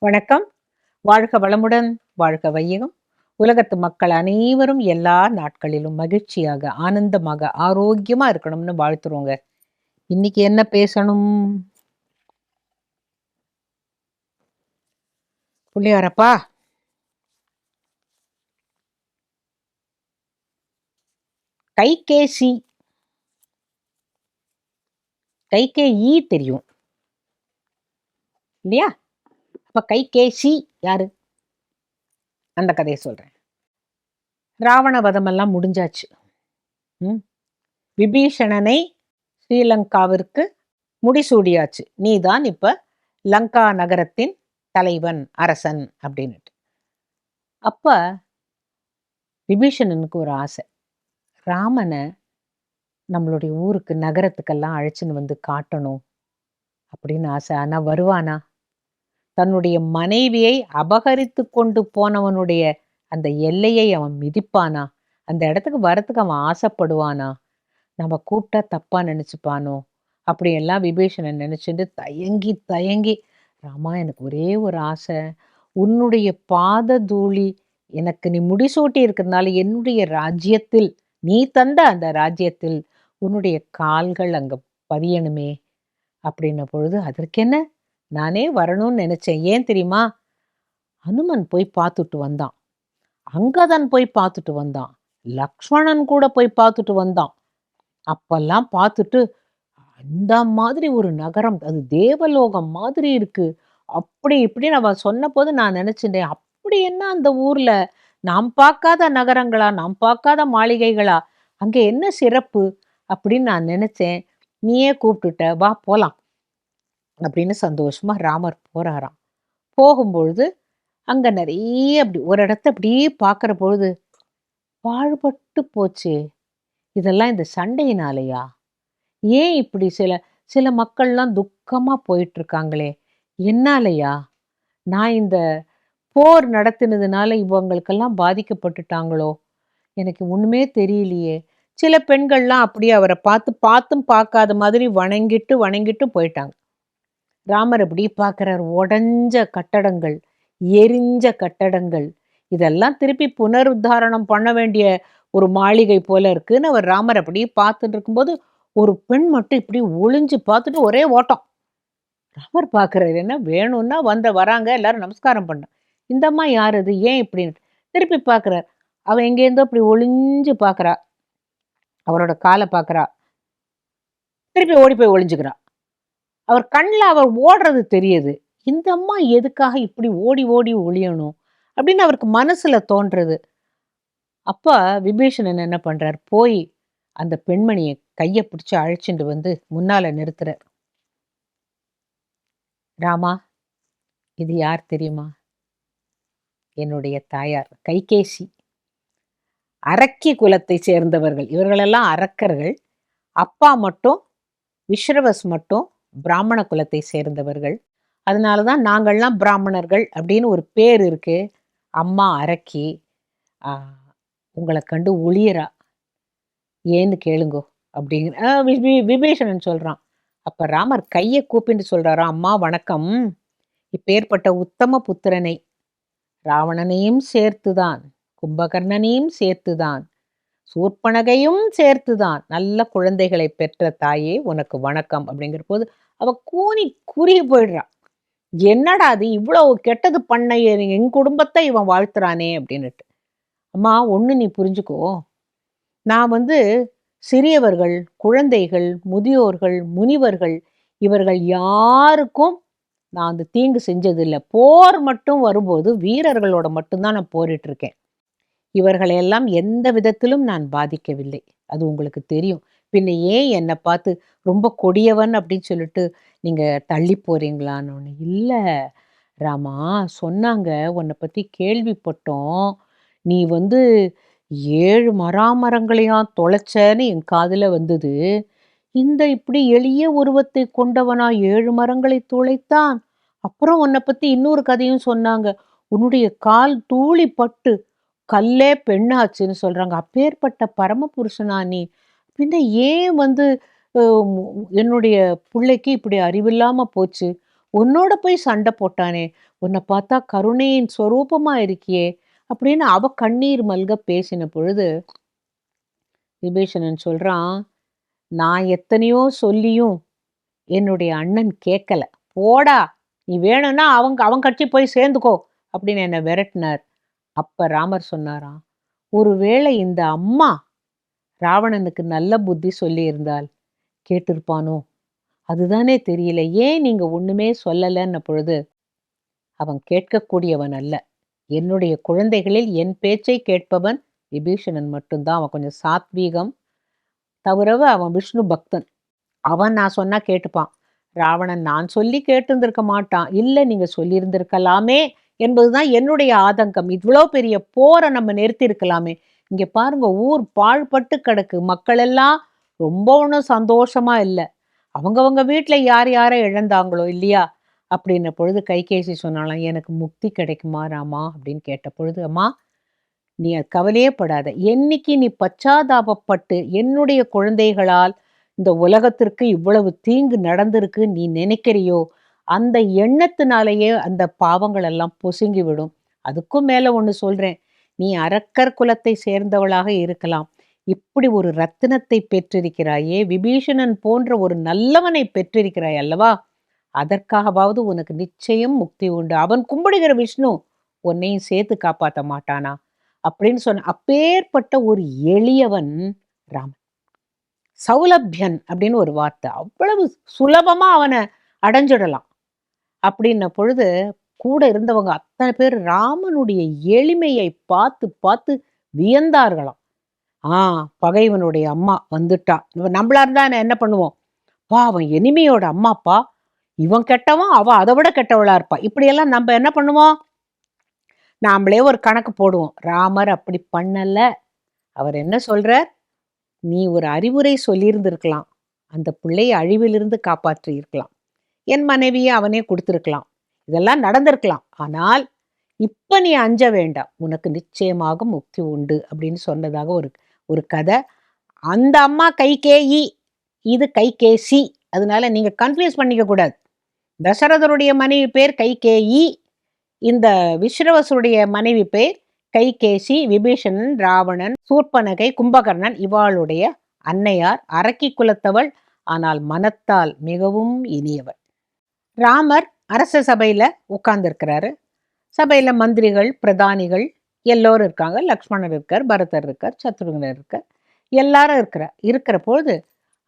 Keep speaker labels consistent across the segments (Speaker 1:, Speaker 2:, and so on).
Speaker 1: வணக்கம். வாழ்க வளமுடன், வாழ்க வையகம். உலகத்து மக்கள் அனைவரும் எல்லா நாட்களிலும் மகிழ்ச்சியாக, ஆனந்தமாக, ஆரோக்கியமா இருக்கணும்னு வாழ்த்துறோங்க. இன்னைக்கு என்ன பேசணும்? புள்ளியாரப்பா, கைகேசி, கைகேயி தெரியும் இல்லையா? அப்ப கைகேசி யாரு? அந்த கதையை சொல்றேன். ராவண வதமெல்லாம் முடிஞ்சாச்சு. விபீஷணனை ஸ்ரீலங்காவிற்கு முடிசூடியாச்சு. நீதான் இப்ப லங்கா நகரத்தின் தலைவன், அரசன் அப்படின்னுட்டு. அப்ப விபீஷணனுக்கு ஒரு ஆசை. ராமனை நம்மளுடைய ஊருக்கு, நகரத்துக்கெல்லாம் அழைச்சின்னு வந்து காட்டணும் அப்படின்னு ஆசை. ஆனா வருவானா? தன்னுடைய மனைவியை அபகரித்து கொண்டு போனவனுடைய அந்த எல்லையை அவன் மிதிப்பானா? அந்த இடத்துக்கு வரத்துக்கு அவன் ஆசைப்படுவானா? நம்ம கூப்பிட்டா தப்பா நினைச்சுப்பானோ? அப்படியெல்லாம் விபீஷணன் நினைச்சுட்டு தயங்கி தயங்கி, ராமா எனக்கு ஒரே ஒரு ஆசை, உன்னுடைய பாத தூளி எனக்கு நீ முடிசூட்டி இருக்கிறதுனால என்னுடைய ராஜ்யத்தில், நீ தந்த அந்த ராஜ்யத்தில் உன்னுடைய கால்கள் அங்க பதியணுமே அப்படின்ன பொழுது, அதற்கென்ன, நானே வரணும்னு நினைச்சேன். ஏன் தெரியுமா? ஹனுமன் போய் பார்த்துட்டு வந்தான், அங்கதன் போய் பார்த்துட்டு வந்தான், லக்ஷ்மணன் கூட போய் பார்த்துட்டு வந்தான். அப்பெல்லாம் பார்த்துட்டு, அந்த மாதிரி ஒரு நகரம், அது தேவலோகம் மாதிரி இருக்கு, அப்படி இப்படின்னு அவன் சொன்ன போது நான் நினைச்சிட்டேன், அப்படி என்ன அந்த ஊர்ல நாம் பார்க்காத நகரங்களா, நாம் பார்க்காத மாளிகைகளா, அங்க என்ன சிறப்பு அப்படின்னு நான் நினைச்சேன். நீயே கூப்பிட்டுட்ட, வா போலாம் அப்படின்னு சந்தோஷமா ராமர் போறாராம். போகும்பொழுது அங்க நிறைய அப்படி ஒரு இடத்த அப்படியே பார்க்கிற பொழுது, பாழ்பட்டு போச்சே, இதெல்லாம் இந்த சண்டையினாலயா? ஏன் இப்படி சில சில மக்கள்லாம் துக்கமா போயிட்டு இருக்காங்களே, என்னாலயா? நான் இந்த போர் நடத்தினதுனால இவங்களுக்கெல்லாம் பாதிக்கப்பட்டுட்டாங்களோ? எனக்கு ஒண்ணுமே தெரியலையே. சில பெண்கள்லாம் அப்படியே அவரை பார்த்து பார்த்தும் பார்க்காத மாதிரி வணங்கிட்டு வணங்கிட்டு போயிட்டாங்க. ராமர் அப்படி பார்க்கிறார். உடைஞ்ச கட்டடங்கள், எரிஞ்ச கட்டடங்கள், இதெல்லாம் திருப்பி புனருத்தாரணம் பண்ண வேண்டிய ஒரு மாளிகை போல இருக்குன்னு அவர் ராமர் அப்படியே பார்த்துட்டு இருக்கும்போது, ஒரு பெண் மட்டும் இப்படி ஒளிஞ்சு பார்த்துட்டு ஒரே ஓட்டம். ராமர் பார்க்கிறாரு, என்ன வேணும்னா வராங்க, எல்லாரும் நமஸ்காரம் பண்ண. இந்த அம்மா யார் அது, ஏன் இப்படின்னு திருப்பி பார்க்கிறார். அவ எங்கேருந்தோ அப்படி ஒளிஞ்சு பார்க்கறா, அவரோட காலை பார்க்கறா, திருப்பி ஓடி போய் ஒளிஞ்சுக்கிறா. அவர் கண்ணில் அவர் ஓடுறது தெரியுது. இந்த அம்மா எதுக்காக இப்படி ஓடி ஓடி ஒளியணும் அப்படின்னு அவருக்கு மனசுல தோன்றது. அப்ப விபீஷணன் என்ன பண்றார், போய் அந்த பெண்மணியை கையை பிடிச்சு அழைச்சிட்டு வந்து முன்னால நிறுத்துறார். ராமா, இது யார் தெரியுமா? என்னுடைய தாயார் கைகேசி. அரக்கி குலத்தை சேர்ந்தவர்கள் இவர்களெல்லாம், அரக்கர்கள். அப்பா மட்டும், விஸ்ரவஸ் மட்டும் பிராமண குலத்தை சேர்ந்தவர்கள். அதனாலதான் நாங்கள்லாம் பிராமணர்கள் அப்படின்னு ஒரு பேர் இருக்கு. அம்மா அரக்கி. உங்களை கண்டு ஒளியரா, ஏன்னு கேளுங்கோ அப்படிங்கிற விபீஷணன் சொல்றான். அப்ப ராமர் கையை கூப்பிட்டு சொல்றாரா, அம்மா வணக்கம், இப்பேற்பட்ட உத்தம புத்திரனை, ராவணனையும் சேர்த்துதான், கும்பகர்ணனையும் சேர்த்துதான், சூர்பனகையும் சேர்த்துதான், நல்ல குழந்தைகளை பெற்ற தாயே உனக்கு வணக்கம் அப்படிங்கிற போது அவ கூனி குறுகி போயிடுறா. என்னடா அது, இவ்வளவு கெட்டது பண்ண என் குடும்பத்தை இவன் வாழ்த்துறானே அப்படின்னுட்டு. அம்மா ஒண்ணு நீ புரிஞ்சுக்கோ, நான் சிறியவர்கள், குழந்தைகள், முதியோர்கள், முனிவர்கள், இவர்கள் யாருக்கும் நான் அந்த தீங்கு செஞ்சதில்லை. போர் மட்டும் வரும்போது வீரர்களோட மட்டும்தான் நான் போரிட்டு இருக்கேன். இவர்களையெல்லாம் எந்த விதத்திலும் நான் பாதிக்கவில்லை. அது உங்களுக்கு தெரியும். பின்ன ஏன் என்னை பார்த்து ரொம்ப கொடியவன் அப்படின்னு சொல்லிட்டு நீங்க தள்ளி போறீங்களான்னு. ஒன்று இல்லை ராமா, சொன்னாங்க, உன்னை பத்தி கேள்விப்பட்டோம், நீ 7 மராமரங்களையும் தொலைச்சேன்னு என் காதுல வந்தது. இந்த இப்படி எளிய உருவத்தை கொண்டவனா 7 மரங்களை துளைத்தான்? அப்புறம் உன்னை பத்தி இன்னொரு கதையும் சொன்னாங்க, உன்னுடைய கால் தூளி பட்டு கல்லே பெண்ணாச்சுன்னு சொல்றாங்க. அப்பேற்பட்ட பரமபுருஷனா நீ? பின்ன ஏன் என்னுடைய பிள்ளைக்கு இப்படி அறிவில்லாம போச்சு? உன்னோட போய் சண்டை போட்டானே, உன்னை பார்த்தா கருணையின் சொரூபமா இருக்கியே அப்படின்னு அவ கண்ணீர் மல்க பேசின பொழுது விபீஷணன் சொல்றான், நான் எத்தனையோ சொல்லியும் என்னுடைய அண்ணன் கேட்கல. போடா, நீ வேணும்னா அவன் கட்சி போய் சேர்ந்துக்கோ அப்படின்னு என்னை விரட்டினார். அப்ப ராமர் சொன்னாராம், ஒருவேளை இந்த அம்மா ராவணனுக்கு நல்ல புத்தி சொல்லி இருந்தால் கேட்டிருப்பானோ, அதுதானே தெரியல, ஏன் நீங்க ஒண்ணுமே சொல்லலன்ன பொழுது, அவன் கேட்கக்கூடியவன் அல்ல, என்னுடைய குழந்தைகளில் என் பேச்சை கேட்பவன் விபீஷணன் மட்டும்தான். அவன் கொஞ்சம் சாத்வீகம், தவிரவு அவன் விஷ்ணு பக்தன். அவன் நான் சொன்னா கேட்டுப்பான். ராவணன் நான் சொல்லி கேட்டிருந்திருக்க மாட்டான். இல்ல, நீங்க சொல்லியிருந்திருக்கலாமே என்பதுதான் என்னுடைய ஆதங்கம். இவ்வளோ பெரிய போரை நம்ம நிறுத்தி இருக்கலாமே. இங்க பாருங்க, ஊர் பாழ்பட்டு கிடக்கு, மக்கள் எல்லாம் ரொம்ப ஒன்றும் சந்தோஷமா இல்லை. அவங்கவங்க வீட்டுல யார் யாரை இழந்தாங்களோ இல்லையா அப்படின்ன பொழுது கைகேசி சொன்னாலாம், எனக்கு முக்தி கிடைக்குமா ராமா அப்படின்னு கேட்ட பொழுது, அம்மா நீ கவலையே படாத, என்னைக்கு நீ பச்சாதாபப்பட்டு என்னுடைய குழந்தைகளால் இந்த உலகத்திற்கு இவ்வளவு தீங்கு நடந்திருக்கு நீ நினைக்கிறியோ, அந்த எண்ணத்தினாலேயே அந்த பாவங்கள் எல்லாம் பொசுங்கி விடும். அதுக்கும் மேல ஒண்ணு சொல்றேன், நீ அரக்கர் குலத்தை சேர்ந்தவளாக இருக்கலாம், இப்படி ஒரு ரத்தினத்தை பெற்றிருக்கிறாயே, விபீஷணன் போன்ற ஒரு நல்லவனை பெற்றிருக்கிறாய் அல்லவா, அதற்காகவாவது உனக்கு நிச்சயம் முக்தி உண்டு. அவன் கும்பிடுகிற விஷ்ணு உன்னையும் சேர்த்து காப்பாற்ற மாட்டானா அப்படின்னு சொன்ன. அப்பேற்பட்ட ஒரு எளியவன் ராமன். சௌலபியன் அப்படின்னு ஒரு வார்த்தை, அவ்வளவு சுலபமா அவனை அடைஞ்சிடலாம் அப்படின்ன பொழுது கூட இருந்தவங்க அத்தனை பேர் ராமனுடைய எளிமையை பார்த்து பார்த்து வியந்தார்களாம். பகைவனுடைய அம்மா வந்துட்டா, நம்மளா இருந்தா என்ன பண்ணுவோம், அவன் எனிமையோட அம்மாப்பா, இவன் கெட்டவன், அவ அதை விட கெட்டவளா இருப்பா, இப்படியெல்லாம் நம்ம என்ன பண்ணுவோம், நாமளே ஒரு கணக்கு போடுவோம். ராமர் அப்படி பண்ணல. அவர் என்ன சொல்றார், நீ ஒரு அறிவுரை சொல்லியிருந்திருக்கலாம், அந்த பிள்ளையை அழிவிலிருந்து காப்பாற்றி இருக்கலாம், என் மனைவியை அவனே கொடுத்திருக்கலாம், இதெல்லாம் நடந்திருக்கலாம், ஆனால் இப்ப நீ அஞ்ச வேண்டாம், உனக்கு நிச்சயமாக முக்தி உண்டு அப்படின்னு சொன்னதாக ஒரு கதை. அந்த அம்மா கைகேயி, இது கைகேசி, அதனால நீங்க கன்ஃபியூஸ் பண்ணிக்க கூடாது. தசரதருடைய மனைவி பேர் கைகேயி, இந்த விஸ்ரவசுடைய மனைவி பேர் கைகேசி. விபீஷணன், ராவணன், சூர்பனகை, கும்பகர்ணன் இவாளுடைய அன்னையார். அரக்கி குலத்தவள், ஆனால் மனத்தால் மிகவும் இனியவள். ராமர் அரச சபையில உட்கார்ந்துருக்கிறாரு. சபையில மந்திரிகள், பிரதானிகள் எல்லோரும் இருக்காங்க. லக்ஷ்மணர் இருக்கார், பரதர் இருக்கார், சத்ருகனர் இருக்கார், எல்லாரும் இருக்கிற பொழுது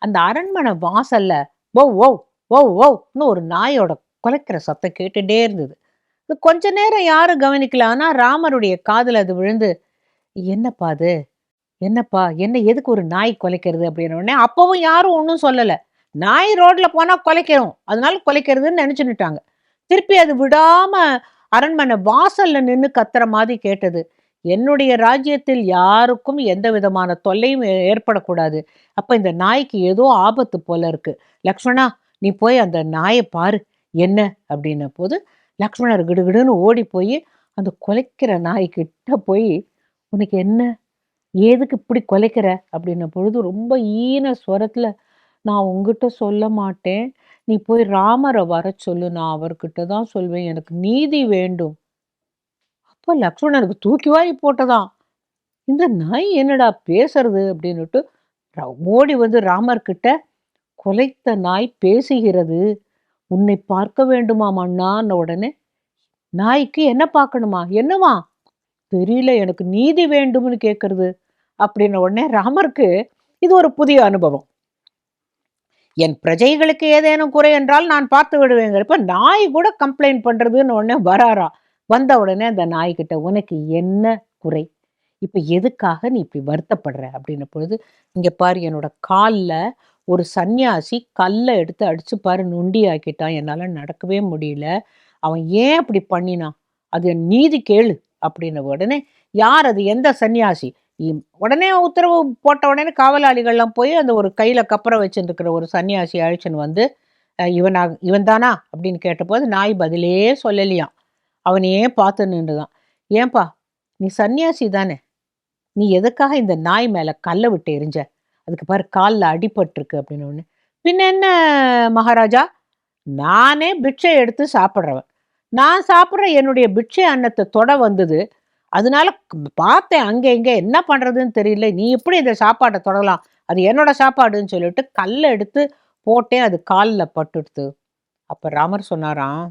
Speaker 1: அந்த அரண்மனை வாசல்ல ஓவ் ஓவ் ஓவ் ஓவ்னு ஒரு நாயோட குலைக்கிற சத்தம் கேட்டுட்டே இருந்தது. கொஞ்ச நேரம் யாரும் கவனிக்கல. ஆனா ராமருடைய காதுல அது விழுந்து, என்னப்பா அது, என்னப்பா, என்ன, எதுக்கு ஒரு நாய் குலைக்கிறது அப்படின்னு உடனே அப்பவும் யாரும் ஒன்றும் சொல்லல. நாய் ரோட்ல போனா குலைக்கிறோம், அதனால குலைக்கிறதுன்னு நினைச்சுட்டாங்க. திருப்பி அது விடாம அரண்மனை வாசல்ல நின்று கத்துற மாதிரி கேட்டது. என்னுடைய ராஜ்யத்தில் யாருக்கும் எந்த விதமான தொல்லையும் ஏற்படக்கூடாது, அப்ப இந்த நாய்க்கு ஏதோ ஆபத்து போல இருக்கு, லக்ஷ்மணா நீ போய் அந்த நாயை பாரு என்ன அப்படின்ன போது லக்ஷ்மணர் கிடுகிடுன்னு ஓடி போய் அந்த குலைக்கிற நாய்கிட்ட போய், உனக்கு என்ன, ஏதுக்கு இப்படி குலைக்கிற அப்படின்ன பொழுது ரொம்ப ஈன ஸ்வரத்துல, நான் உங்ககிட்ட சொல்ல மாட்டேன், நீ போய் ராமரை வர சொல்லு, நான் அவர்கிட்ட தான் சொல்வேன், எனக்கு நீதி வேண்டும். அப்போ லக்ஷ்மணனுக்கு தூக்கி வாரி போட்டதாம். இந்த நாய் என்னடா பேசுறது அப்படின்னுட்டு ஓடி வந்து ராமர் கிட்ட, குலைத்த நாய் பேசுகிறது, உன்னை பார்க்க வேண்டுமா மன்னான்னு உடனே, நாய்க்கு என்ன பார்க்கணுமா, என்னவா தெரியல, எனக்கு நீதி வேண்டும்னு கேட்கறது அப்படின்ன உடனே ராமருக்கு இது ஒரு புதிய அனுபவம். என் பிரஜைகளுக்கு ஏதேனும் குறை என்றால் நான் பார்த்து விடுவேங்க, இப்ப நாய் கூட கம்ப்ளைண்ட் பண்றதுன்னு உடனே வராரா. வந்த உடனே அந்த நாய்கிட்ட, உனக்கு என்ன குறை, இப்ப எதுக்காக நீ இப்படி வருத்தப்படுற அப்படின்ன பொழுது, இங்க பாரு, என்னோட காலில் ஒரு சன்னியாசி கல்லை எடுத்து அடிச்சு பாரு, நொண்டி ஆக்கிட்டான், என்னால நடக்கவே முடியல, அவன் ஏன் அப்படி பண்ணினான், அது நீதி கேளு அப்படின்ன உடனே, யார் அது, எந்த சன்னியாசி, உடனே உத்தரவு போட்ட உடனே காவலாளிகள்லாம் போய் அந்த ஒரு கையில கப்பரம் வச்சுருக்கிற ஒரு சன்னியாசி அழிச்சுன்னு வந்து, இவன் தானா அப்படின்னு கேட்டபோது நாய் பதிலே சொல்லலையாம். அவனையே பார்த்து நின்றுதான். ஏன்பா, நீ சன்னியாசி தானே, நீ எதுக்காக இந்த நாய் மேல கல்லை விட்டு எரிஞ்ச, அதுக்கு பாரு காலில் அடிபட்டிருக்கு அப்படின்னு ஒன்று. பின்ன என்ன மகாராஜா, நானே பிட்சை எடுத்து சாப்பிட்றவன். நான் சாப்பிட்ற என்னுடைய பிட்சை அன்னத்தை தொட வந்தது. அதனால பார்த்தேன் அங்கே இங்கே, என்ன பண்ணுறதுன்னு தெரியல. நீ எப்படி இந்த சாப்பாட்டை தொடலாம்? அது என்னோட சாப்பாடுன்னு சொல்லிட்டு கல்லை எடுத்து போட்டேன். அது காலில் பட்டுடுத்து. அப்போ ராமர் சொன்னாராம்,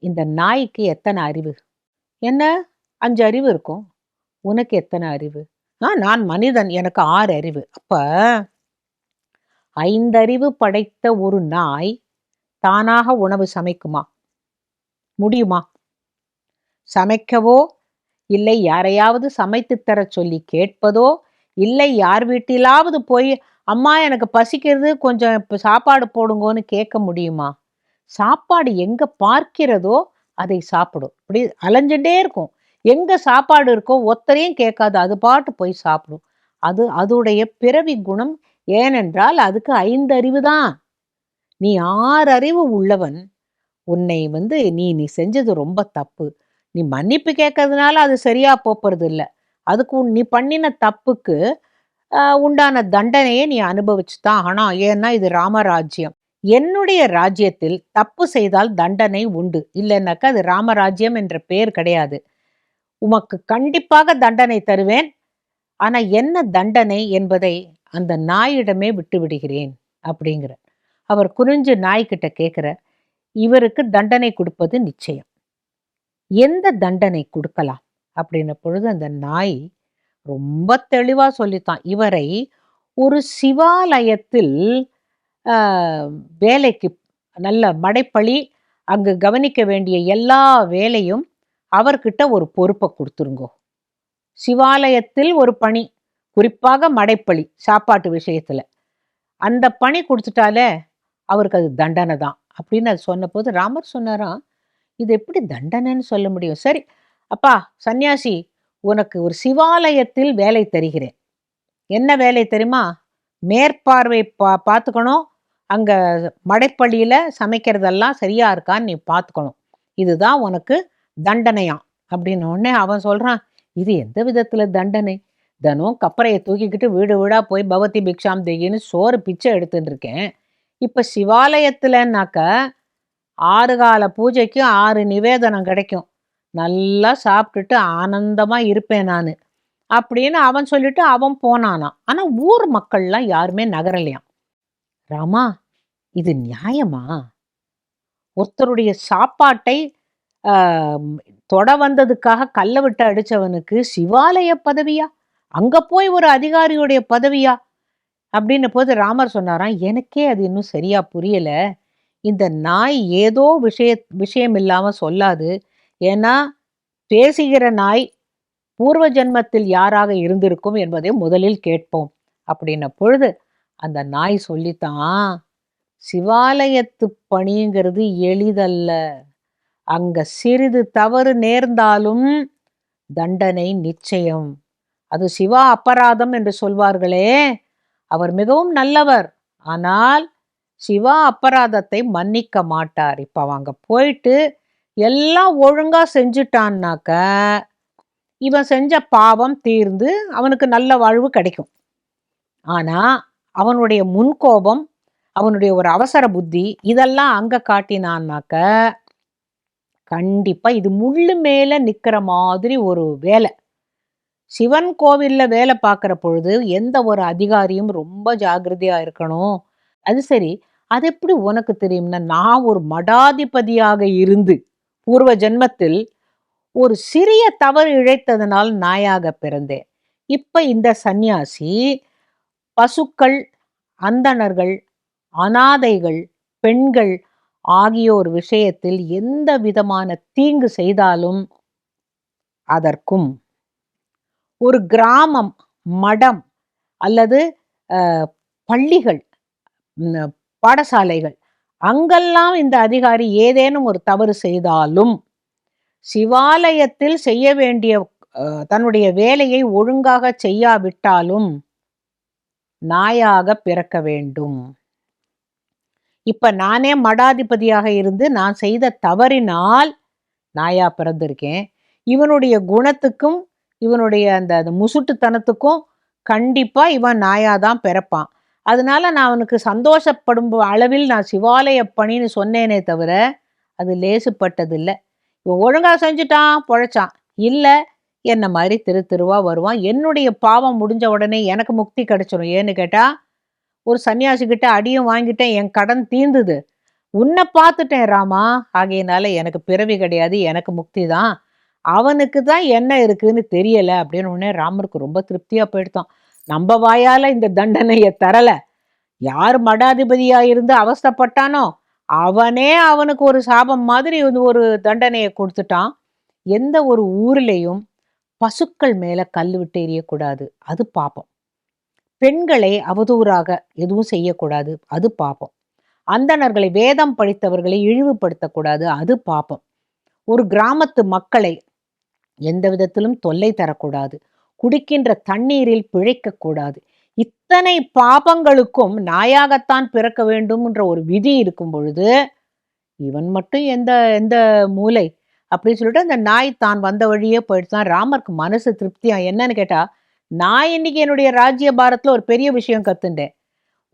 Speaker 1: இந்த நாய்க்கு எத்தனை அறிவு? என்ன 5 அறிவு இருக்கும். உனக்கு எத்தனை அறிவு? நான் மனிதன், எனக்கு 6 அறிவு. அப்ப 5 அறிவு படைத்த ஒரு நாய் தானாக உணவு சமைக்குமா? முடியுமா? சமைக்கவோ இல்லை யாரையாவது சமைத்து தர சொல்லி கேட்பதோ, இல்லை யார் வீட்டிலாவது போய் அம்மா எனக்கு பசிக்கிறது, கொஞ்சம் இப்போ சாப்பாடு போடுங்கன்னு கேட்க முடியுமா? சாப்பாடு எங்க பார்க்கிறதோ அதை சாப்பிடும். இப்படி அலைஞ்சுட்டே இருக்கும். எங்க சாப்பாடு இருக்கோ ஒத்தரையும் கேட்காது, அது பாட்டு போய் சாப்பிடும். அது அதோடைய பிறவி குணம். ஏனென்றால் அதுக்கு 5 அறிவு தான். நீ 6 அறிவு உள்ளவன். உன்னை நீ செஞ்சது ரொம்ப தப்பு. நீ மன்னிப்பு கேட்கறதுனால அது சரியா போறது இல்லை. அதுக்கு நீ பண்ணின தப்புக்கு உண்டான தண்டனையை நீ அனுபவிச்சு தான் ஆகணும். ஏன்னா இது ராமராஜ்யம். என்னுடைய ராஜ்யத்தில் தப்பு செய்தால் தண்டனை உண்டு. இல்லைன்னாக்கா அது ராமராஜ்யம் என்ற பெயர் கிடையாது. உமக்கு கண்டிப்பாக தண்டனை தருவேன். ஆனா என்ன தண்டனை என்பதை அந்த நாயிடமே விட்டு விடுகிறேன் அப்படிங்கிற. அவர் குறிஞ்சு நாய்கிட்ட கேட்கிற, இவருக்கு தண்டனை கொடுப்பது நிச்சயம். எந்த தண்டனை கொடுக்கலாம் அப்படின்ன பொழுது அந்த நாய் ரொம்ப தெளிவா சொல்லித்தான். இவரை ஒரு சிவாலயத்தில் வேலைக்கு, நல்ல மடைப்பள்ளி, அங்கு கவனிக்க வேண்டிய எல்லா வேலையும் அவர்கிட்ட ஒரு பொறுப்பை கொடுத்துருங்கோ. சிவாலயத்தில் ஒரு பணி, குறிப்பாக மடைப்பள்ளி சாப்பாட்டு விஷயத்துல அந்த பணி கொடுத்துட்டாலே அவருக்கு அது தண்டனை தான் அப்படின்னு அது சொன்ன போது ராமர் சொன்னாராம், இது எப்படி தண்டனைன்னு சொல்ல முடியும்? சரி அப்பா சன்னியாசி, உனக்கு ஒரு சிவாலயத்தில் வேலை தருகிறேன். என்ன வேலை தெரியுமா? மேற்பார்வை பார்த்துக்கணும். அங்க மடைப்பள்ளியில சமைக்கிறதெல்லாம் சரியா இருக்கான்னு நீ பார்த்துக்கணும். இதுதான் உனக்கு தண்டனையாம் அப்படின்னு உடனே அவன் சொல்றான், இது எந்த விதத்துல தண்டனை? தினம் கப்பரையை தூக்கிக்கிட்டு வீடு வீடா போய் பவதி பிக்ஷாம் தேகின்னு சோறு பிச்சை எடுத்துட்டு இருக்கேன். இப்ப சிவாலயத்துலன்னாக்க 6 கால பூஜைக்கு 6 நிவேதனம் கிடைக்கும். நல்லா சாப்பிட்டுட்டு ஆனந்தமா இருப்பேன் நான் அப்படின்னு அவன் சொல்லிட்டு அவன் போனானாம். ஆனா ஊர் மக்கள்லாம் யாருமே நகரலையாம். ராமா, இது நியாயமா? ஒருத்தருடைய சாப்பாட்டை தொட வந்ததுக்காக கல்லை விட்டு அடிச்சவனுக்கு சிவாலய பதவியா? அங்க போய் ஒரு அதிகாரியுடைய பதவியா? அப்படின்னு போது ராமர் சொன்னாராம், எனக்கே அது இன்னும் சரியா புரியல. இந்த நாய் ஏதோ விஷயம் இல்லாம சொல்லாது. ஏன்னா பேசுகிற நாய் பூர்வ ஜென்மத்தில் யாராக இருந்திருக்கும் என்பதை முதலில் கேட்போம் அப்படின்ன பொழுது அந்த நாய் சொல்லித்தான், சிவாலயத்து பணிங்கிறது எளிதல்ல. அங்க சிறிது தவறு நேர்ந்தாலும் தண்டனை நிச்சயம். அது சிவா அபராதம் என்று சொல்வார்களே, அவர் மிகவும் நல்லவர். ஆனால் சிவா அபராதத்தை மன்னிக்க மாட்டார். இப்ப அவங்க போயிட்டு எல்லாம் ஒழுங்கா செஞ்சுட்டான்னாக்க இவன் செஞ்ச பாவம் தீர்ந்து அவனுக்கு நல்ல வாழ்வு கிடைக்கும். ஆனா அவனுடைய முன்கோபம், அவனுடைய ஒரு அவசர புத்தி இதெல்லாம் அங்க காட்டினான்னாக்க கண்டிப்பா இது முள்ளு மேல நிக்கிற மாதிரி ஒரு வேலை. சிவன் கோவில்ல வேலை பார்க்குற பொழுது எந்த ஒரு அதிகாரியும் ரொம்ப ஜாகிரதையா இருக்கணும். அது சரி, அது எப்படி உனக்கு தெரியும்னா, நான் ஒரு மடாதிபதியாக இருந்து பூர்வ ஜென்மத்தில் ஒரு சிறிய தவறு இழைத்ததனால் நாயாக பிறந்தேன். இப்ப இந்த சந்நியாசி பசுக்கள், அந்தணர்கள், அனாதைகள், பெண்கள் ஆகியோர் விஷயத்தில் எந்த விதமான தீங்கு செய்தாலும் அதற்கும் ஒரு கிராமம், மடம் அல்லது பள்ளிகள், பாடசாலைகள் அங்கெல்லாம் இந்த அதிகாரி ஏதேனும் ஒரு தவறு செய்தாலும் சிவாலயத்தில் செய்ய வேண்டிய தன்னுடைய வேலையை ஒழுங்காக செய்யாவிட்டாலும் நாயாக பிறக்க வேண்டும். இப்ப நானே மடாதிபதியாக இருந்து நான் செய்த தவறினால் நாயா பிறந்திருக்கேன். இவனுடைய குணத்துக்கும் இவனுடைய அந்த முசுட்டுத்தனத்துக்கும் கண்டிப்பா இவன் நாயாதான் பிறப்பான். அதனால நான் அவனுக்கு சந்தோஷப்படும் அளவில் நான் சிவாலய பணின்னு சொன்னேனே தவிர அது லேசுப்பட்டதில்லை. இவன் ஒழுங்கா செஞ்சுட்டான், பொழைச்சான். இல்லை, என்ன மாதிரி தெருவா வருவான். என்னுடைய பாவம் முடிஞ்ச உடனே எனக்கு முக்தி கிடைச்சிடும். ஏன்னு கேட்டா, ஒரு சன்னியாசிக்கிட்ட அடியும் வாங்கிட்டேன், என் கடன் தீர்ந்துது. உன்னை பார்த்துட்டேன் ராமா, ஆகையினால எனக்கு பிறவி கிடையாது, எனக்கு முக்தி தான். அவனுக்கு தான் என்ன இருக்குன்னு தெரியல அப்படின்னு உடனே ராமருக்கு ரொம்ப திருப்தியா போயிடுதான். நம்ம வாயால இந்த தண்டனையை தரல, யார் மடாதிபதியா இருந்து அவஸ்தைப்பட்டானோ அவனே அவனுக்கு ஒரு சாபம் மாதிரி ஒரு தண்டனையை கொடுத்துட்டான். எந்த ஒரு ஊர்லேயும் பசுக்கள் மேல கல் விட்டு எறியக்கூடாது, அது பாப்பம். பெண்களை அவதூறாக எதுவும் செய்யக்கூடாது, அது பாப்பம். அந்தணர்களை, வேதம் படித்தவர்களை இழிவுபடுத்தக்கூடாது, அது பாப்பம். ஒரு கிராமத்து மக்களை எந்த விதத்திலும் தொல்லை தரக்கூடாது, குடிக்கின்ற தண்ணீரில் பிழைக்கக்கூடாது. இத்தனை பாபங்களுக்கும் நாயாகத்தான் பிறக்க வேண்டும்ன்ற ஒரு விதி இருக்கும் பொழுது இவன் மட்டும் எந்த எந்த மூளை அப்படின்னு சொல்லிட்டு அந்த நாய் தான் வந்த வழியே போயிடுதான். ராமருக்கு மனசு திருப்தியா. என்னன்னு கேட்டா, நான் இன்னைக்கு என்னுடைய ராஜ்ய பாரத்துல ஒரு பெரிய விஷயம் கத்துண்டேன்.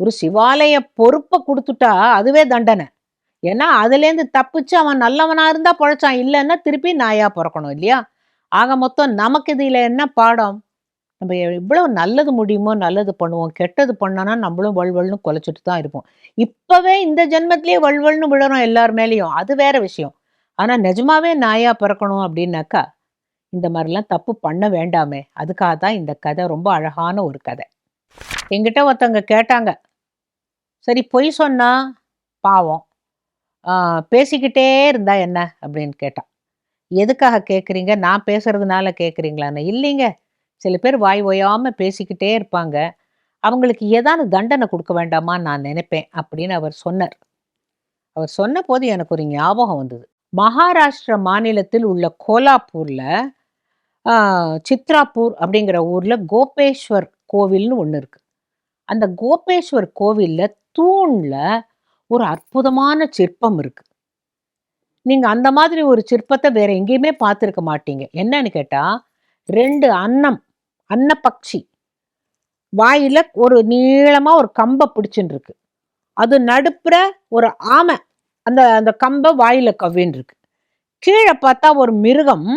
Speaker 1: ஒரு சிவாலய பொறுப்பை கொடுத்துட்டா அதுவே தண்டனை. ஏன்னா அதுலேருந்து தப்பிச்சு அவன் நல்லவனா இருந்தா பொழைச்சான், இல்லைன்னா திருப்பி நாயா பிறக்கணும் இல்லையா? ஆக மொத்தம் நமக்கு இதுல என்ன பாடம்? நம்ம எவ்வளவு நல்லது முடியுமோ நல்லது பண்ணுவோம், கெட்டது பண்ணோன்னா நம்மளும் வல்வல்னு குலைச்சிட்டு தான் இருப்போம். இப்பவே இந்த ஜென்மத்திலேயே வல்வல்னு விழறோம் எல்லார் மேலேயும், அது வேற விஷயம். ஆனா நிஜமாவே நாயா பிறக்கணும் அப்படின்னாக்கா இந்த மாதிரிலாம் தப்பு பண்ண வேண்டாமே. அதுக்காக தான் இந்த கதை ரொம்ப அழகான ஒரு கதை. என்கிட்ட ஒருத்தவங்க கேட்டாங்க, சரி பொய் சொன்னா பாவம், பேசிக்கிட்டே இருந்தா என்ன அப்படின்னு கேட்டான். எதுக்காக கேட்குறீங்க? நான் பேசுறதுனால கேட்குறீங்களான்னு. இல்லைங்க, சில பேர் வாய் ஓயாம பேசிக்கிட்டே இருப்பாங்க, அவங்களுக்கு ஏதாவது தண்டனை கொடுக்க வேண்டாமான்னு நான் நினைப்பேன் அப்படின்னு அவர் சொன்னார். அவர் சொன்ன போது எனக்கு ஒரு ஞாபகம் வந்தது. மகாராஷ்டிரா மாநிலத்தில் உள்ள கோலாப்பூர்ல சித்ராப்பூர் அப்படிங்கிற ஊர்ல கோபேஸ்வர் கோவில்னு ஒன்று இருக்கு. அந்த கோபேஸ்வர் கோவில்ல தூண்ல ஒரு அற்புதமான சிற்பம் இருக்கு. நீங்க அந்த மாதிரி ஒரு சிற்பத்தை வேற எங்கேயுமே பார்த்துருக்க மாட்டீங்க. என்னன்னு கேட்டா, 2 அன்னப்பக்ஷி வாயில ஒரு நீளமா ஒரு கம்பை பிடிச்சுன்னு இருக்கு. அது நடுப்புற ஒரு ஆமை அந்த அந்த கம்பை வாயில கவ்வின்னு இருக்கு. கீழே பார்த்தா ஒரு மிருகம்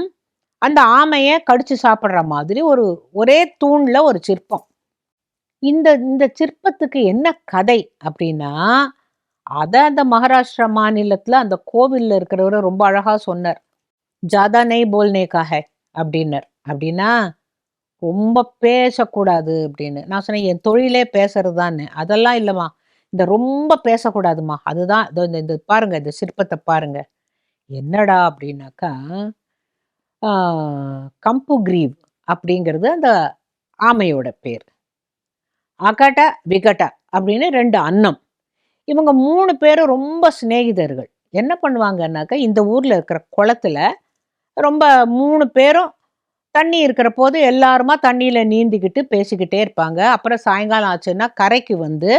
Speaker 1: அந்த ஆமையை கடிச்சு சாப்பிட்ற மாதிரி ஒரே தூண்ல ஒரு சிற்பம். இந்த இந்த சிற்பத்துக்கு என்ன கதை அப்படின்னா, அந்த மகாராஷ்டிரா மாநிலத்துல அந்த கோவில்ல இருக்கிறவரை ரொம்ப அழகா சொன்னார். ஜாதா நெய் போல்னேக்கா ஹை அப்படின்னார். அப்படின்னா ரொம்ப பேசக்கூடாது அப்படின்னு. நான் சொன்னேன், என் தொழிலே பேசுறது தானே. அதெல்லாம் இல்லைம்மா, இந்த ரொம்ப பேசக்கூடாதுமா, அதுதான் இந்த பாருங்க, இந்த சிற்பத்தை பாருங்க. என்னடா அப்படின்னாக்கா, கம்பு கிரீவ் அப்படிங்கிறது அந்த ஆமையோட பேர். அகட விகட அப்படின்னு 2 அன்னம். இவங்க 3 பேரும் ரொம்ப சிநேகிதர்கள். என்ன பண்ணுவாங்கன்னாக்கா, இந்த ஊர்ல இருக்கிற குளத்துல ரொம்ப 3 பேரும் தண்ணி இருக்கிற போது எல்லாருமா தண்ணியில நீந்திக்கிட்டு பேசிக்கிட்டே இருப்பாங்க. அப்புறம் சாயங்காலம் ஆச்சுன்னா கரைக்கு வந்து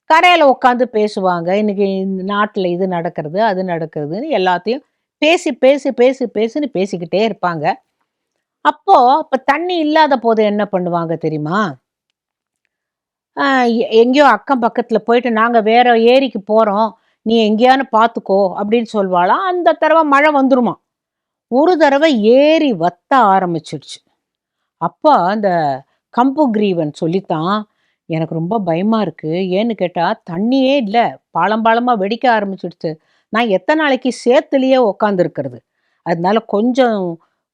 Speaker 1: கரையில உட்காந்து பேசுவாங்க. இன்னைக்கு இந்த நாட்டுல இது நடக்கிறது, அது நடக்கிறதுன்னு எல்லாத்தையும் பேசி பேசி பேசி பேசின்னு பேசிக்கிட்டே இருப்பாங்க. அப்ப தண்ணி இல்லாத போது என்ன பண்ணுவாங்க தெரியுமா? எங்கேயோ அக்கம் பக்கத்துல போயிட்டு, நாங்க வேற ஏரிக்கு போறோம், நீ எங்கேயான்னு பார்த்துக்கோ அப்படின்னு சொல்வாளாம். அந்த தடவை மழை வந்துருமா. ஒரு தடவை ஏரி வத்த ஆரம்பிச்சிடுச்சு. அப்போ அந்த கம்பு கிரீவன் சொல்லித்தான், எனக்கு ரொம்ப பயமா இருக்கு. ஏன்னு கேட்டா தண்ணியே இல்லை, பாலமா வெடிக்க ஆரம்பிச்சிடுச்சு. நான் எத்தனை நாளைக்கு சேத்துலயே உக்காந்துருக்கிறது. அதனால கொஞ்சம்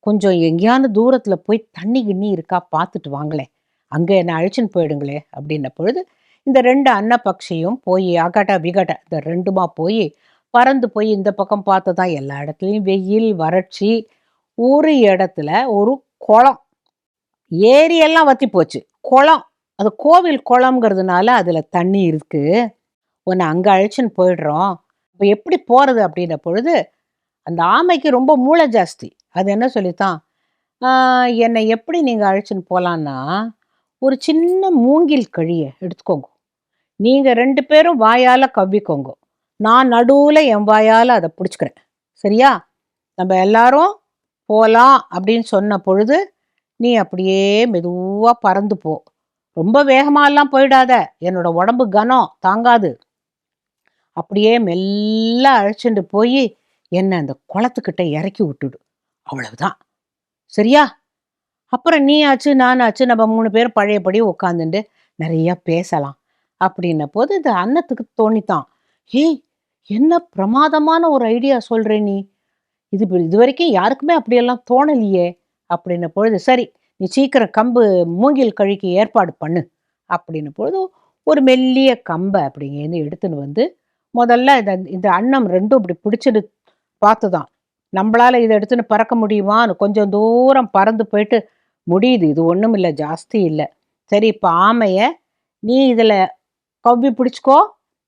Speaker 1: கொஞ்சம் எங்கேயாவது தூரத்துல போய் தண்ணி கிண்ணி இருக்கா பார்த்துட்டு வாங்களேன், அங்க என்னை அழைச்சின்னு போயிடுங்களே அப்படின்ன பொழுது இந்த 2 அன்னப்பக்ஷியும் போய் அகட விகட இந்த 2மா போய் பறந்து போய் இந்த பக்கம் பார்த்ததான் எல்லா இடத்துலையும் வெயில் வறட்சி. ஒரு இடத்துல ஒரு குளம், ஏரியெல்லாம் வத்தி போச்சு, குளம், அது கோவில் குளம்ங்கிறதுனால அதுல தண்ணி இருக்கு, உன்னை அங்க அழைச்சின்னு போயிடுறோம், இப்போ எப்படி போறது அப்படின்ன பொழுது அந்த ஆமைக்கு ரொம்ப மூளை ஜாஸ்தி. அது என்ன சொல்லித்தான், என்னை எப்படி நீங்க அழைச்சின்னு போலான்னா, ஒரு சின்ன மூங்கில் கழியை எடுத்துக்கோங்க, நீங்க 2 பேரும் வாயால கவ்விக்கோங்க, நான் நடுவுல என் வாயால அதை பிடிச்சிக்கிறேன், சரியா? நம்ம எல்லாரும் போலாம் அப்படின்னு சொன்ன பொழுது நீ அப்படியே மெதுவா பறந்து போ, ரொம்ப வேகமாலாம் போயிடாத, என்னோட உடம்பு கனம் தாங்காது. அப்படியே மெல்ல அழைச்சிட்டு போய் என்ன அந்த குளத்துக்கிட்ட இறக்கி விட்டுடு, அவ்வளவுதான், சரியா? அப்புறம் நீ ஆச்சு நானாச்சு நம்ம 3 பேரும் பழையபடி உட்காந்துட்டு நிறைய பேசலாம் அப்படின்ன போது இந்த அன்னத்துக்கு தோணித்தான், ஏய் என்ன பிரமாதமான ஒரு ஐடியா சொல்ற நீ, இது வரைக்கும் யாருக்குமே அப்படியெல்லாம் தோணலையே அப்படின்ன பொழுது, சரி நீ சீக்கிரம் கம்பு மூங்கில் கழிக்கு ஏற்பாடு பண்ணு அப்படின்ன பொழுது ஒரு மெல்லிய கம்பை அப்படிங்கன்னு எடுத்துன்னு வந்து முதல்ல இந்த அன்னம் ரெண்டும் இப்படி பிடிச்சிட்டு பார்த்துதான், நம்மளால இதை எடுத்துன்னு பறக்க முடியுமான்னு கொஞ்சம் தூரம் பறந்து போயிட்டு முடியுது, இது ஒன்றும் இல்லை, ஜாஸ்தி இல்லை. சரி இப்போ ஆமைய நீ இதில் கவ்வி பிடிச்சிக்கோ,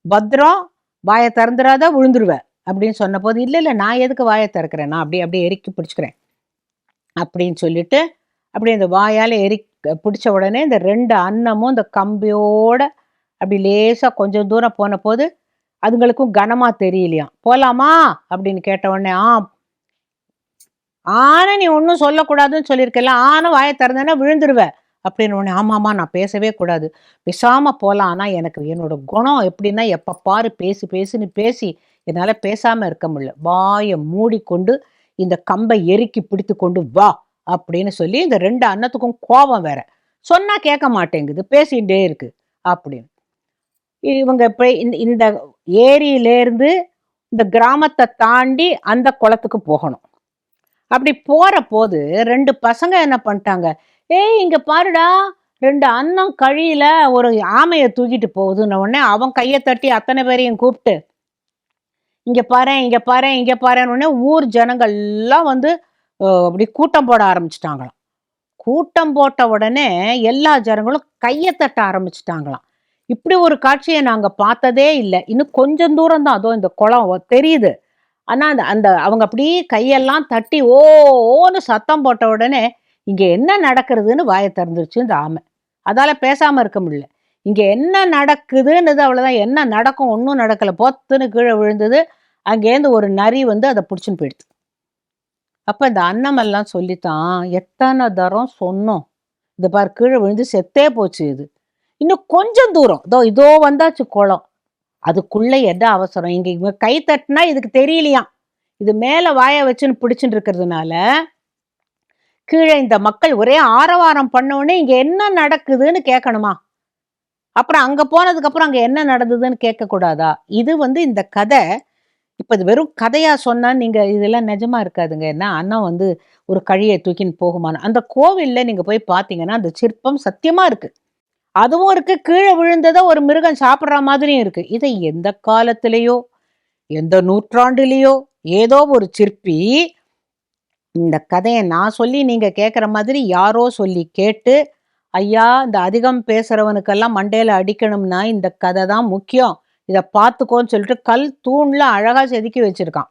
Speaker 1: பத்திரம், வாயை திறந்துடாத, விழுந்துருவ அப்படின்னு சொன்ன போது, இல்லை இல்லை நான் எதுக்கு வாயை திறக்கிறேன், நான் அப்படியே எரிக்கி பிடிச்சிக்கிறேன் அப்படின்னு சொல்லிட்டு அப்படி அந்த வாயால் பிடிச்ச உடனே இந்த 2 அன்னமும் இந்த கம்பியோட அப்படி லேசாக கொஞ்சம் தூரம் போன போது அதுங்களுக்கும் கனமா தெரியலையாம். போலாமா அப்படின்னு கேட்ட உடனே, ஆனா நீ ஒன்றும் சொல்லக்கூடாதுன்னு சொல்லியிருக்கல, ஆனா வாயை திறந்தேன்னா விழுந்துருவ அப்படின்னு உடனே, ஆமாம்மா நான் பேசவே கூடாது, பேசாம போலாம், ஆனா எனக்கு என்னோட குணம் எப்படின்னா எப்ப பாரு பேசுன்னு பேசி என்னால பேசாம இருக்க முடியல, வாயை மூடிக்கொண்டு இந்த கம்பை எரிக்கி பிடித்து கொண்டு வா அப்படின்னு சொல்லி இந்த 2 அன்னத்துக்கும் கோபம் வேற, சொன்னா கேட்க மாட்டேங்குது, பேசிகிட்டே இருக்கு அப்படின்னு. இவங்க இப்ப இந்த ஏரியிலேருந்து இந்த கிராமத்தை தாண்டி அந்த குளத்துக்கு போகணும். அப்படி போற போது 2 பசங்க என்ன பண்ணிட்டாங்க, ஏய் இங்க பாருடா 2 அன்னம் கழியில ஒரு ஆமையை தூக்கிட்டு போகுதுன்ன உடனே அவன் கையை தட்டி அத்தனை பேரையும் கூப்பிட்டு, இங்க பாரு இங்க பாரு இங்க பாருன்னு ஊர் ஜனங்கள்லாம் வந்து அப்படி கூட்டம் போட ஆரம்பிச்சிட்டாங்களாம். கூட்டம் போட்ட உடனே எல்லா ஜனங்களும் கையை தட்ட ஆரம்பிச்சிட்டாங்களாம். இப்படி ஒரு காட்சியை நாங்க பார்த்ததே இல்லை. இன்னும் கொஞ்சம் தூரம் தான், அதோ இந்த குளம் தெரியுது. ஆனா அந்த அந்த அவங்க அப்படியே கையெல்லாம் தட்டி ஓன்னு சத்தம் போட்ட உடனே இங்க என்ன நடக்கிறதுன்னு வாயை திறந்துருச்சு இந்த ஆமை. அதால பேசாம இருக்க முடியல. இங்க என்ன நடக்குதுன்னுது அவ்வளவுதான், என்ன நடக்கும் ஒன்றும் நடக்கல, பொத்துன்னு கீழே விழுந்தது. அங்கேருந்து ஒரு நரி வந்து அதை பிடிச்சின்னு போயிடுது. அப்ப இந்த அன்னமெல்லாம் சொல்லித்தான், எத்தனை தரம் சொன்னோம், இந்த பார் கீழே விழுந்து செத்தே போச்சு, இது இன்னும் கொஞ்சம் தூரம், இதோ வந்தாச்சு குளம், அதுக்குள்ள எத அவசரம், இங்க கை தட்டினா இதுக்கு தெரியலையாம், இது மேல வாய வச்சுன்னு பிடிச்சுட்டு இருக்கிறதுனால கீழே இந்த மக்கள் ஒரே ஆரவாரம் பண்ண உடனே இங்க என்ன நடக்குதுன்னு கேட்கணுமா, அப்புறம் அங்க போனதுக்கு அப்புறம் அங்க என்ன நடந்ததுன்னு கேட்க கூடாதா? இது வந்து இந்த கதை இப்ப இது வெறும் கதையா சொன்னா நீங்க இதெல்லாம் நிஜமா இருக்காதுங்க. ஏன்னா அண்ணன் வந்து ஒரு கழியை தூக்கின்னு போகுமான்னு, அந்த கோவில்ல நீங்க போய் பார்த்தீங்கன்னா அந்த சிற்பம் சத்தியமா இருக்கு, அதுவும் இருக்கு, கீழே விழுந்ததை ஒரு மிருகம் சாப்பிட்ற மாதிரியும் இருக்கு. இதை எந்த காலத்திலேயோ எந்த நூற்றாண்டிலேயோ ஏதோ ஒரு சிற்பி இந்த கதையை நான் சொல்லி நீங்க கேட்குற மாதிரி யாரோ சொல்லி கேட்டு, ஐயா இந்த அதிகம் பேசுறவனுக்கெல்லாம் மண்டையில அடிக்கணும்னா இந்த கதை தான் முக்கியம், இதை பார்த்துக்கோன்னு சொல்லிட்டு கல் தூண்ல அழகா செதுக்கி வச்சிருக்கான்.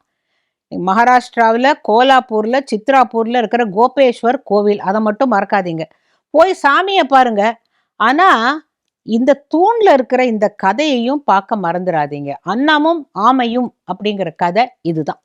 Speaker 1: மகாராஷ்டிராவில் கோலாப்பூர்ல சித்ராப்பூர்ல இருக்கிற கோபேஸ்வர் கோவில், அதை மட்டும் மறக்காதீங்க, போய் சாமியை பாருங்க. ஆனா இந்த தூண்ல இருக்கிற இந்த கதையையும் பார்க்க மறந்துடாதீங்க. அன்னமும் ஆமையும் அப்படிங்கிற கதை இதுதான்.